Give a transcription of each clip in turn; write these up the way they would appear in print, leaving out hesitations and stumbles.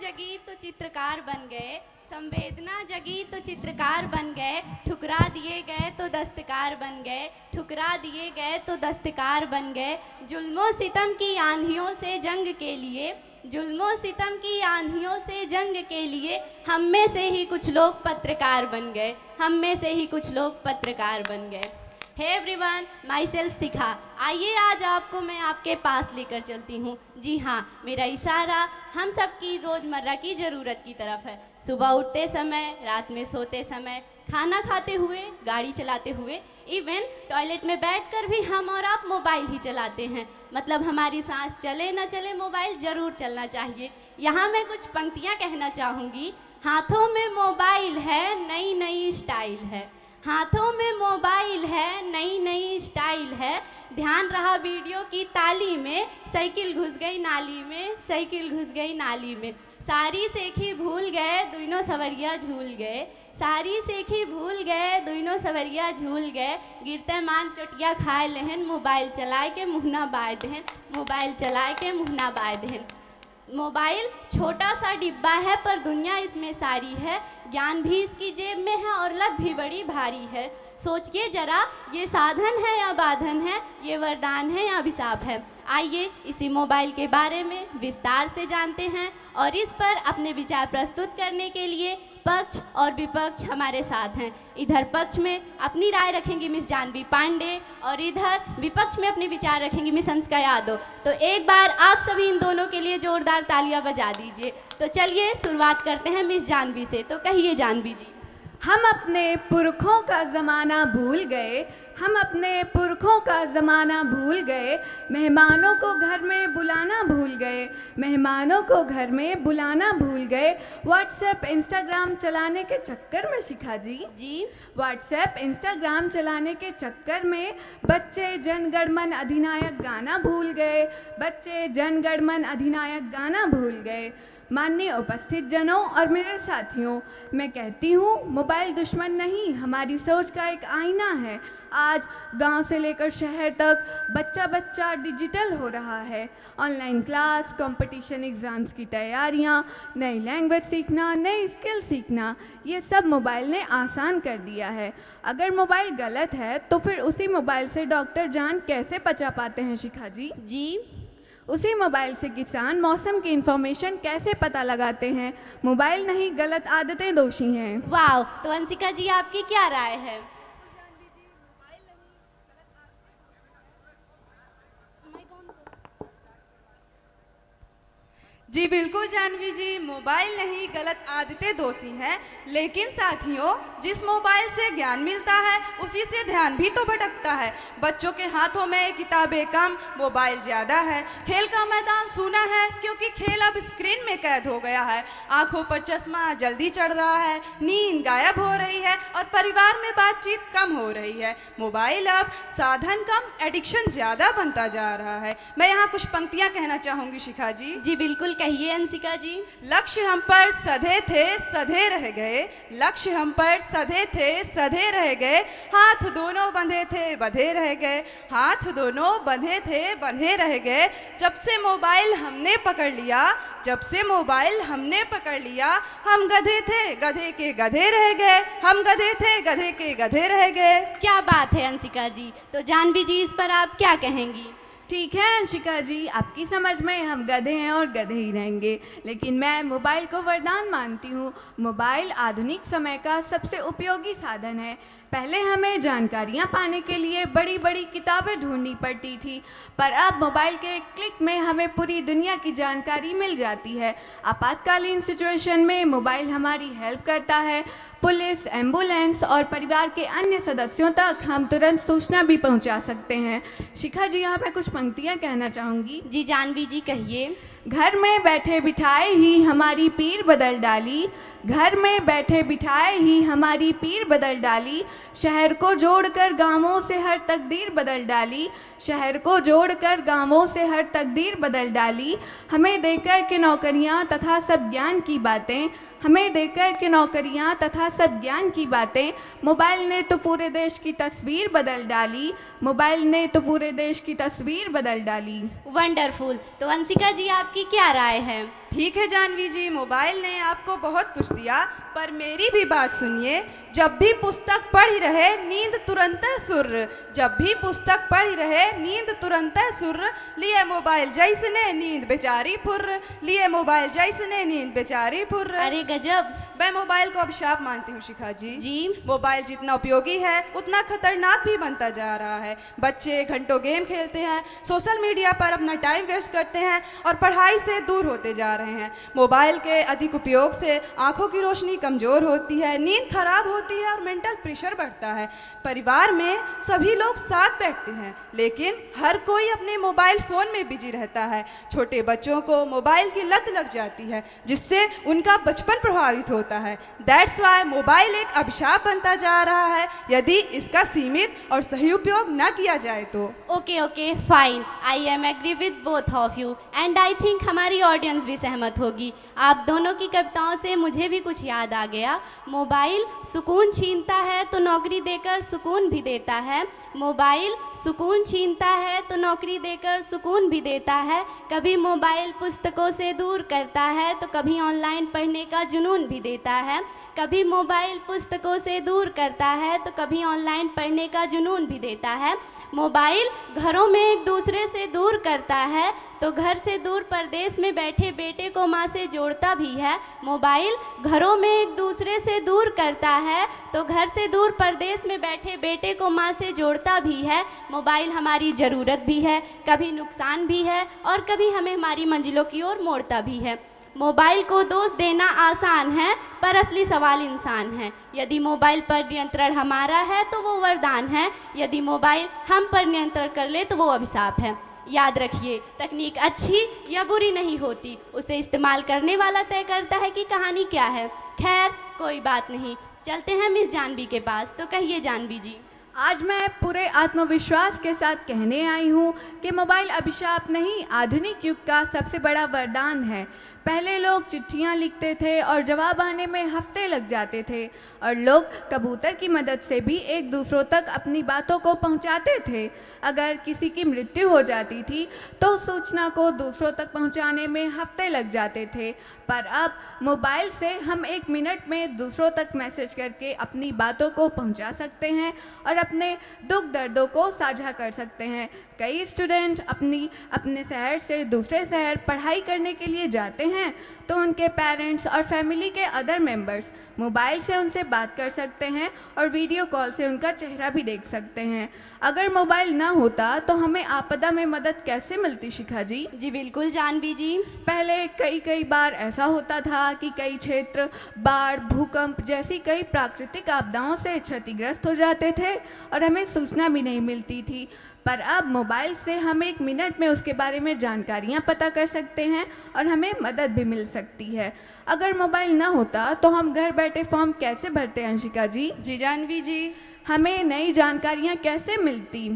जगी तो चित्रकार बन गए, संवेदना जगी तो चित्रकार बन गए, ठुकरा दिए गए तो दस्तकार बन गए, ठुकरा दिए गए तो दस्तकार बन गए। जुल्मों सितम की आंधियों से जंग के लिए, जुल्मों सितम की आंधियों से जंग के लिए हम में से ही कुछ लोग पत्रकार बन गए, हम में से ही कुछ लोग पत्रकार बन गए। हे एवरीवन, माई सेल्फ शिखा। आइए आज आपको मैं आपके पास लेकर चलती हूँ। जी हाँ, मेरा इशारा हम सब की रोज़मर्रा की ज़रूरत की तरफ है। सुबह उठते समय, रात में सोते समय, खाना खाते हुए, गाड़ी चलाते हुए, इवन टॉयलेट में बैठकर भी हम और आप मोबाइल ही चलाते हैं। मतलब हमारी सांस चले न चले, मोबाइल ज़रूर चलना चाहिए। यहाँ मैं कुछ पंक्तियाँ कहना चाहूँगी। हाथों में मोबाइल है, नई नई स्टाइल है। हाथों में मोबाइल है, नई नई स्टाइल है। ध्यान रहा वीडियो की ताली में, साइकिल घुस गई नाली में, साइकिल घुस गई नाली में। सारी सेखी भूल गए, दोनों सवरिया झूल गए। सारी सेखी भूल गए, दोनों सवरिया झूल गए। गिरते मान चोटिया खाए लहन, मोबाइल चलाए के मुहना बाय दहन, मोबाइल चलाए के मुहना बाय दहन। मोबाइल छोटा सा डिब्बा है पर दुनिया इसमें सारी है। ज्ञान भी इसकी जेब में है और लत भी बड़ी भारी है। सोचिए जरा, ये साधन है या बाधन है, ये वरदान है या अभिशाप है। आइए इसी मोबाइल के बारे में विस्तार से जानते हैं और इस पर अपने विचार प्रस्तुत करने के लिए पक्ष और विपक्ष हमारे साथ हैं। इधर पक्ष में अपनी राय रखेंगी मिस जानवी पांडे और इधर विपक्ष में अपने विचार रखेंगी मिस अंशिका यादव। तो एक बार आप सभी इन दोनों के लिए जोरदार तालियां बजा दीजिए। तो चलिए शुरुआत करते हैं मिस जानवी से। तो कहिए जानवी जी। हम अपने पुरखों का ज़माना भूल गए, हम अपने पुरखों का ज़माना भूल गए। मेहमानों को घर में बुलाना भूल गए, मेहमानों को घर में बुलाना भूल गए। व्हाट्सएप इंस्टाग्राम चलाने के चक्कर में शिखा जी व्हाट्सएप इंस्टाग्राम चलाने के चक्कर में बच्चे जनगणमन अधिनायक गाना भूल गए, बच्चे जनगणमन अधिनायक गाना भूल गए। माननीय उपस्थित जनों और मेरे साथियों, मैं कहती हूँ मोबाइल दुश्मन नहीं, हमारी सोच का एक आईना है। आज गांव से लेकर शहर तक बच्चा बच्चा डिजिटल हो रहा है। ऑनलाइन क्लास, कंपटीशन एग्ज़ाम्स की तैयारियाँ, नई लैंग्वेज सीखना, नई स्किल सीखना, ये सब मोबाइल ने आसान कर दिया है। अगर मोबाइल गलत है तो फिर उसी मोबाइल से डॉक्टर जान कैसे बचा पाते हैं शिखा जी? उसी मोबाइल से किसान मौसम की इंफॉर्मेशन कैसे पता लगाते हैं? मोबाइल नहीं, गलत आदतें दोषी हैं। वाह, तो अंशिका जी आपकी क्या राय है? जी बिल्कुल जानवी जी, मोबाइल नहीं गलत आदतें दोषी हैं। लेकिन साथियों, जिस मोबाइल से ज्ञान मिलता है उसी से ध्यान भी तो भटकता है। बच्चों के हाथों में किताबें कम, मोबाइल ज़्यादा है। खेल का मैदान सूना है क्योंकि खेल अब स्क्रीन में कैद हो गया है। आंखों पर चश्मा जल्दी चढ़ रहा है, नींद गायब हो रही है और परिवार में बातचीत कम हो रही है। मोबाइल अब साधन कम, एडिक्शन ज़्यादा बनता जा रहा है। मैं यहाँ कुछ पंक्तियाँ कहना चाहूँगी शिखा जी। जी बिल्कुल कहिए अंशिका जी। लक्ष्य हम पर सधे थे, सधे रह गए। लक्ष्य हम पर सधे थे, सधे रह गए। हाथ दोनों बंधे थे, बंधे रह गए। हाथ दोनों बंधे थे, बंधे रह गए। जब से मोबाइल हमने पकड़ लिया, जब से मोबाइल हमने पकड़ लिया, हम गधे थे, गधे के गधे रह गए। हम गधे थे, गधे के गधे रह गए। क्या बात है अंशिका जी। तो जानवी जी इस पर आप क्या कहेंगी? ठीक है अंशिका जी, आपकी समझ में हम गधे हैं और गधे ही रहेंगे, लेकिन मैं मोबाइल को वरदान मानती हूँ। मोबाइल आधुनिक समय का सबसे उपयोगी साधन है। पहले हमें जानकारियाँ पाने के लिए बड़ी बड़ी किताबें ढूंढनी पड़ती थी, पर अब मोबाइल के एक क्लिक में हमें पूरी दुनिया की जानकारी मिल जाती है। आपातकालीन सिचुएशन में मोबाइल हमारी हेल्प करता है। पुलिस, एम्बुलेंस और परिवार के अन्य सदस्यों तक हम तुरंत सूचना भी पहुंचा सकते हैं। शिखा जी, यहाँ पे कुछ पंक्तियाँ कहना चाहूँगी। जी जानवी जी कहिए। घर में बैठे बिठाए ही हमारी पीर बदल डाली, घर में बैठे बिठाए ही हमारी पीर बदल डाली। शहर को जोड़कर गांवों से हर तकदीर बदल डाली, शहर को जोड़कर गांवों से हर तकदीर बदल डाली। हमें देकर के नौकरियां तथा सब ज्ञान की बातें, हमें देकर के नौकरियां तथा सब ज्ञान की बातें। मोबाइल ने तो पूरे देश की तस्वीर बदल डाली, मोबाइल ने तो पूरे देश की तस्वीर बदल डाली। वंडरफुल। तो अंशिका जी आपकी क्या राय है? ठीक है जानवी जी, मोबाइल ने आपको बहुत कुछ दिया, पर मेरी भी बात सुनिए। जब भी पुस्तक पढ़ी रहे नींद तुरंत सुर्र, जब भी पुस्तक पढ़ी रहे नींद तुरंत सुर्र, लिए मोबाइल जैसने नींद बेचारी फुर्र, लिए मोबाइल जैसने नींद बेचारी फुर्र। अरे गजब। मैं मोबाइल को अभिशाप मानती हूँ शिखा जी। जी। मोबाइल जितना उपयोगी है उतना खतरनाक भी बनता जा रहा है। बच्चे घंटों गेम खेलते हैं, सोशल मीडिया पर अपना टाइम वेस्ट करते हैं और पढ़ाई से दूर होते जा रहे हैं। मोबाइल के अधिक उपयोग से आंखों की रोशनी कमज़ोर होती है, नींद खराब होती है और मेंटल प्रेशर बढ़ता है। परिवार में सभी लोग साथ बैठते हैं लेकिन हर कोई अपने मोबाइल फ़ोन में बिजी रहता है। छोटे बच्चों को मोबाइल की लत लग जाती है जिससे उनका बचपन प्रभावित होता है। दैट्स वाई मोबाइल एक अभिशाप बनता जा रहा है यदि इसका सीमित और सही उपयोग न किया जाए तो। Okay fine, I am agree with both of you and I think हमारी ऑडियंस भी सहमत होगी। आप दोनों की कविताओं से मुझे भी कुछ याद आ गया। मोबाइल सुकून छीनता है तो नौकरी देकर सुकून भी देता है, मोबाइल सुकून छीनता है तो नौकरी देकर सुकून भी देता है। कभी मोबाइल पुस्तकों से दूर करता है तो कभी ऑनलाइन पढ़ने का जुनून भी देता है, कभी मोबाइल पुस्तकों से दूर करता है तो कभी ऑनलाइन पढ़ने का जुनून भी देता है। मोबाइल घरों में एक दूसरे से दूर करता है तो घर से दूर परदेश में बैठे बेटे को माँ से जोड़ता भी है। मोबाइल घरों में एक दूसरे से दूर करता है तो घर से दूर परदेश में बैठे बेटे को माँ से जोड़ता भी है। मोबाइल हमारी ज़रूरत भी है, कभी नुकसान भी है और कभी हमें हमारी मंजिलों की ओर मोड़ता भी है। मोबाइल को दोष देना आसान है पर असली सवाल इंसान है। यदि मोबाइल पर नियंत्रण हमारा है तो वो वरदान है, यदि मोबाइल हम पर नियंत्रण कर ले तो वो अभिशाप है। याद रखिए, तकनीक अच्छी या बुरी नहीं होती, उसे इस्तेमाल करने वाला तय करता है कि कहानी क्या है। खैर कोई बात नहीं, चलते हैं मिस जानवी के पास। तो कहिए जानवी जी। आज मैं पूरे आत्मविश्वास के साथ कहने आई हूँ कि मोबाइल अभिशाप नहीं, आधुनिक युग का सबसे बड़ा वरदान है। पहले लोग चिट्ठियाँ लिखते थे और जवाब आने में हफ्ते लग जाते थे और लोग कबूतर की मदद से भी एक दूसरों तक अपनी बातों को पहुँचाते थे। अगर किसी की मृत्यु हो जाती थी तो सूचना को दूसरों तक पहुँचाने में हफ्ते लग जाते थे, पर अब मोबाइल से हम 1 मिनट में दूसरों तक मैसेज करके अपनी बातों को पहुँचा सकते हैं और अपने दुख दर्दों को साझा कर सकते हैं। कई स्टूडेंट अपने शहर से दूसरे शहर पढ़ाई करने के लिए जाते हैं तो उनके पेरेंट्स और फैमिली के अदर मेंबर्स मोबाइल से उनसे बात कर सकते हैं और वीडियो कॉल से उनका चेहरा भी देख सकते हैं। अगर मोबाइल ना होता तो हमें आपदा में मदद कैसे मिलती शिखा जी? जी बिल्कुल जानवी जी। पहले कई बार ऐसा होता था कि कई क्षेत्र बाढ़, भूकंप जैसी कई प्राकृतिक आपदाओं से क्षतिग्रस्त हो जाते थे और हमें सूचना भी नहीं मिलती थी, पर अब मोबाइल से हम 1 मिनट में उसके बारे में जानकारियाँ पता कर सकते हैं और हमें मदद भी मिल सकती है। अगर मोबाइल ना होता तो हम घर बैठे फॉर्म कैसे भरते अंशिका जी? जी जानवी जी। हमें नई जानकारियाँ कैसे मिलती?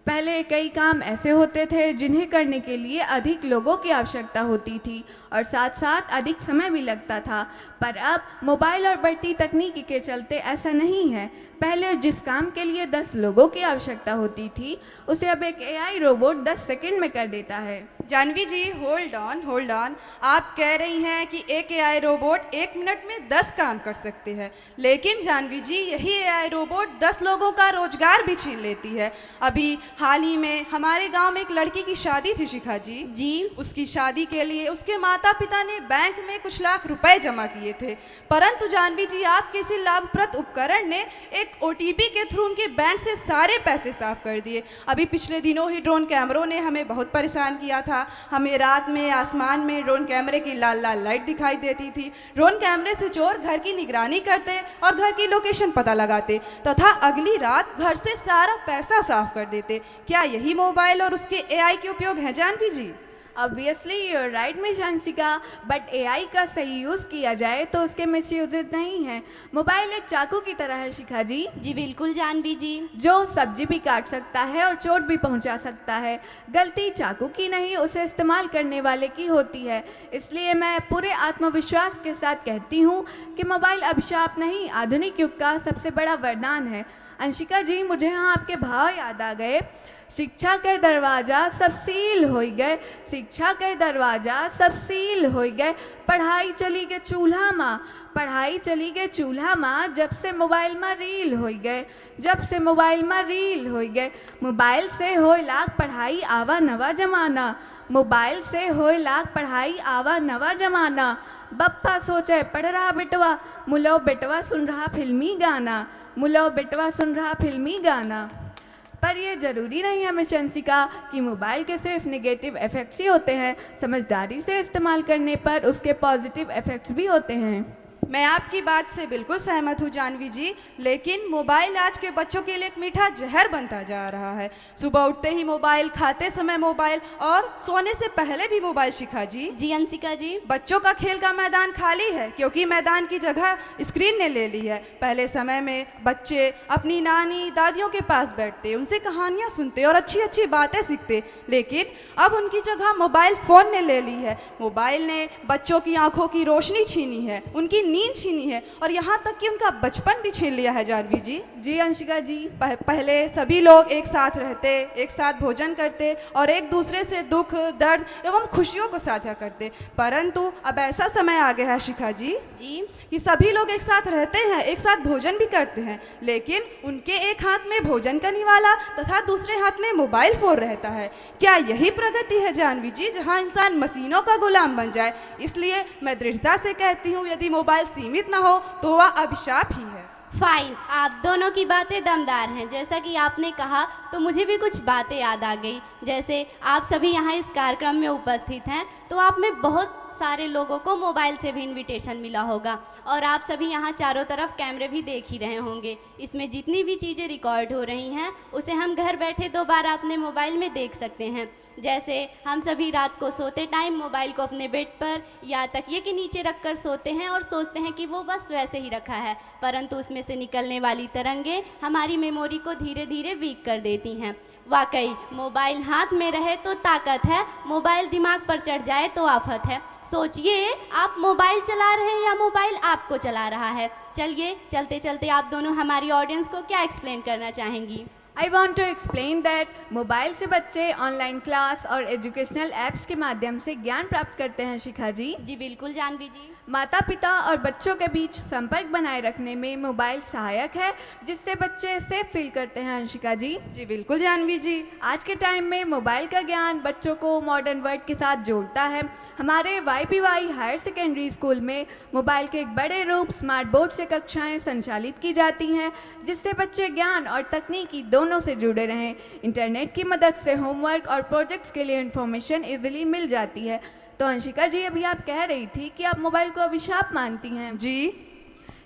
पहले कई काम ऐसे होते थे जिन्हें करने के लिए अधिक लोगों की आवश्यकता होती थी और साथ साथ अधिक समय भी लगता था, पर अब मोबाइल और बढ़ती तकनीकी के चलते ऐसा नहीं है। पहले जिस काम के लिए 10 लोगों की आवश्यकता होती थी उसे अब एक AI रोबोट 10 सेकंड में कर देता है। जानवी जी होल्ड ऑन, आप कह रही हैं कि एक AI रोबोट 1 मिनट में 10 काम कर सकते हैं, लेकिन जानवी जी यही AI रोबोट 10 लोगों का रोजगार भी छीन लेती है। अभी हाल ही में हमारे गांव में एक लड़की की शादी थी शिखा जी। जी। उसकी शादी के लिए उसके माता पिता ने बैंक में कुछ लाख रुपए जमा किए थे, परंतु जानवी जी आपके इसी लाभप्रद उपकरण ने एक OTP के थ्रू उनके बैंक से सारे पैसे साफ कर दिए। अभी पिछले दिनों ही ड्रोन कैमरों ने हमें बहुत परेशान किया था। हमें रात में आसमान में ड्रोन कैमरे की लाल लाल लाइट दिखाई देती थी। ड्रोन कैमरे से चोर घर की निगरानी करते और घर की लोकेशन पता लगाते तथा अगली रात घर से सारा पैसा साफ कर देते। क्या यही मोबाइल और उसके AI के उपयोग हैं Janvi ji? Obviously you're right miss Anshika, but AI का सही यूज़ किया जाए तो उसके मिसयूजेज नहीं हैं। मोबाइल एक चाकू की तरह है शिखा जी। जी बिल्कुल जानवी जी। जो सब्जी भी काट सकता है और चोट भी पहुंचा सकता है। गलती चाकू की नहीं, उसे इस्तेमाल करने वाले की होती है। इसलिए मैं पूरे आत्मविश्वास के साथ कहती हूँ कि मोबाइल अभिशाप नहीं, आधुनिक युग का सबसे बड़ा वरदान है। अंशिका जी मुझे यहाँ आपके भाव याद आ गए। शिक्षा के दरवाजा सब सील हो गए, शिक्षा के दरवाजा सब सील हो गए। पढ़ाई चली के चूल्हा माँ, पढ़ाई चली के चूल्हा माँ, जब से मोबाइल में रील हो गए, जब से मोबाइल में रील हो गए। मोबाइल से होय लाग पढ़ाई आवा नवा जमाना, मोबाइल से होय लाग पढ़ाई आवा नवा जमाना। बप्पा सोचे पढ़ रहा बेटवा, मुलो बेटवा सुन रहा फिल्मी गाना, मुलो बेटवा सुन रहा फिल्मी गाना। पर यह ज़रूरी नहीं है मिशंसिका कि मोबाइल के सिर्फ नेगेटिव इफ़ेक्ट्स ही होते हैं, समझदारी से इस्तेमाल करने पर उसके पॉजिटिव इफ़ेक्ट्स भी होते हैं। मैं आपकी बात से बिल्कुल सहमत हूँ जानवी जी, लेकिन मोबाइल आज के बच्चों के लिए एक मीठा जहर बनता जा रहा है। सुबह उठते ही मोबाइल, खाते समय मोबाइल और सोने से पहले भी मोबाइल। शिखा जी। जी अंशिका जी। बच्चों का खेल का मैदान खाली है क्योंकि मैदान की जगह स्क्रीन ने ले ली है। पहले समय में बच्चे अपनी नानी दादियों के पास बैठते, उनसे कहानियाँ सुनते और अच्छी अच्छी बातें सीखते, लेकिन अब उनकी जगह मोबाइल फ़ोन ने ले ली है। मोबाइल ने बच्चों की आंखों की रोशनी छीनी है, उनकी नींद छीनी है और यहाँ तक कि उनका बचपन भी छीन लिया है जानवी जी। जी अंशिका जी। पहले सभी लोग एक साथ रहते, एक साथ भोजन करते और एक दूसरे से दुख दर्द एवं खुशियों को साझा करते, परंतु अब ऐसा समय आ गया है शिखा जी कि सभी लोग एक साथ रहते हैं, एक साथ भोजन भी करते हैं, लेकिन उनके एक हाथ में भोजन का निवाला तथा दूसरे हाथ में मोबाइल फोन रहता है। क्या यही प्रगति है जानवी जी, जहां इंसान मशीनों का गुलाम बन जाए? इसलिए मैं दृढ़ता से कहती हूँ, यदि मोबाइल सीमित ना हो तो वह अभिशाप ही है। फाइन, आप दोनों की बातें दमदार हैं। जैसा कि आपने कहा तो मुझे भी कुछ बातें याद आ गई। जैसे आप सभी यहाँ इस कार्यक्रम में उपस्थित हैं तो आप में बहुत सारे लोगों को मोबाइल से भी इनविटेशन मिला होगा और आप सभी यहाँ चारों तरफ कैमरे भी देख ही रहे होंगे। इसमें जितनी भी चीज़ें रिकॉर्ड हो रही हैं उसे हम घर बैठे दोबारा अपने मोबाइल में देख सकते हैं। जैसे हम सभी रात को सोते टाइम मोबाइल को अपने बेड पर या तकिए के नीचे रखकर सोते हैं और सोचते हैं कि वो बस वैसे ही रखा है, परंतु उसमें से निकलने वाली तरंगें हमारी मेमोरी को धीरे धीरे वीक कर देती हैं। वाकई मोबाइल हाथ में रहे तो ताकत है, मोबाइल दिमाग पर चढ़ जाए तो आफत है। सोचिए, आप मोबाइल चला रहे हैं या मोबाइल आपको चला रहा है। चलिए चलते चलते आप दोनों हमारी ऑडियंस को क्या एक्सप्लेन करना चाहेंगी? I want to explain that mobile से बच्चे ऑनलाइन क्लास और एजुकेशनल ऐप्स के माध्यम से ज्ञान प्राप्त करते हैं शिखा जी। जी बिल्कुल जानवी जी। माता पिता और बच्चों के बीच संपर्क बनाए रखने में मोबाइल सहायक है, जिससे बच्चे सेफ फील करते हैं अंशिका जी। जी बिल्कुल जानवी जी। आज के टाइम में मोबाइल का ज्ञान बच्चों को मॉडर्न वर्ल्ड के साथ जोड़ता है। हमारे YPY हायर सेकेंडरी स्कूल में मोबाइल के एक बड़े रूप स्मार्ट बोर्ड से कक्षाएं संचालित की जाती हैं, जिससे बच्चे ज्ञान और तकनीकी दोनों से जुड़े रहें। इंटरनेट की मदद से होमवर्क और प्रोजेक्ट्स के लिए इन्फॉर्मेशन इजीली मिल जाती है। तो अंशिका जी, अभी आप कह रही थी कि आप मोबाइल को अभिशाप मानती हैं। जी,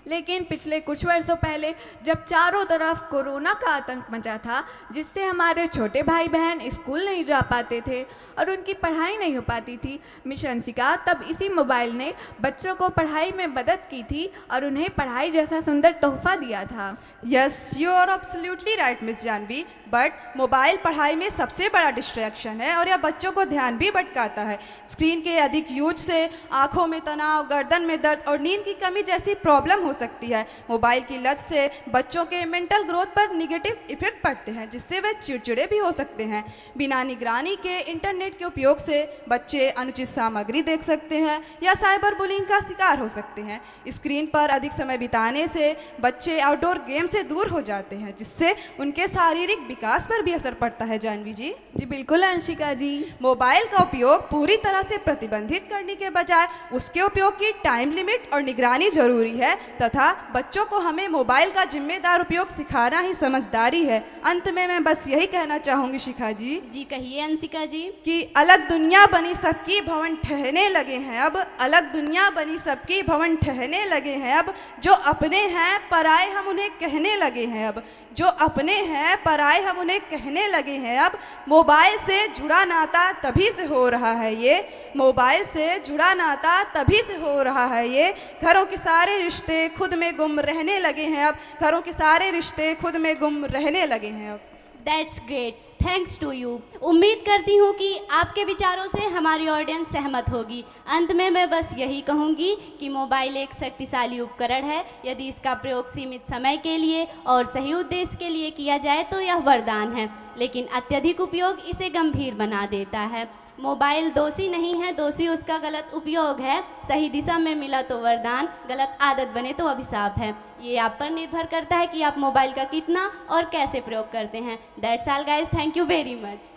लेकिन पिछले कुछ वर्षों पहले जब चारों तरफ कोरोना का आतंक मचा था, जिससे हमारे छोटे भाई बहन स्कूल नहीं जा पाते थे और उनकी पढ़ाई नहीं हो पाती थी, मिस अंशिका, तब इसी मोबाइल ने बच्चों को पढ़ाई में मदद की थी और उन्हें पढ़ाई जैसा सुंदर तोहफा दिया था। Yes, you are absolutely right miss Janvi, but mobile पढ़ाई में सबसे बड़ा डिस्ट्रैक्शन है और यह बच्चों को ध्यान भी भटकाता है। स्क्रीन के अधिक यूज से आंखों में तनाव, गर्दन में दर्द और नींद की कमी जैसी प्रॉब्लम हो सकती है। मोबाइल की लत से बच्चों के मेंटल ग्रोथ पर निगेटिव इफेक्ट पड़ते हैं, जिससे वे चिड़चिड़े भी हो सकते हैं। बिना निगरानी के इंटरनेट के उपयोग से बच्चे अनुचित सामग्री देख सकते हैं या साइबर बुलिंग का शिकार हो सकते हैं। स्क्रीन पर अधिक समय बिताने से बच्चे आउटडोर गेम से दूर हो जाते हैं, जिससे उनके शारीरिक विकास पर भी असर पड़ता है। जानवी जी। जी बिल्कुल अंशिका जी। मोबाइल का उपयोग पूरी तरह से प्रतिबंधित करने के बजाय उसके उपयोग की टाइम लिमिट और निगरानी जरूरी है तथा बच्चों को हमें मोबाइल का जिम्मेदार उपयोग सिखाना ही समझदारी है। अंत में मैं बस यही कहना चाहूंगी शिखा जी। जी कहिए अंशिका जी। कि अलग दुनिया बनी सबकी भवन ठहरने लगे हैं अब, अलग दुनिया बनी सबकी भवन ठहरने लगे हैं अब, जो अपने हैं पराए हम उन्हें कहने लगे हैं अब, जो अपने हैं पराए हम उन्हें कहने लगे हैं अब। मोबाइल से जुड़ा नाता तभी से हो रहा है ये, मोबाइल से जुड़ा नाता तभी से हो रहा है ये। घरों के सारे रिश्ते खुद में गुम रहने लगे हैं अब, घरों के सारे रिश्ते खुद में गुम रहने लगे हैं अब। That's great. Thanks to you. उम्मीद करती हूँ कि आपके विचारों से हमारी ऑडियंस सहमत होगी। अंत में मैं बस यही कहूँगी कि मोबाइल एक शक्तिशाली उपकरण है। यदि इसका प्रयोग सीमित समय के लिए और सही उद्देश्य के लिए किया जाए तो यह वरदान है, लेकिन अत्यधिक उपयोग इसे गंभीर बना देता है। मोबाइल दोषी नहीं है, दोषी उसका गलत उपयोग है। सही दिशा में मिला तो वरदान, गलत आदत बने तो अभिशाप है। ये आप पर निर्भर करता है कि आप मोबाइल का कितना और कैसे प्रयोग करते हैं। That's all guys, thank you very much.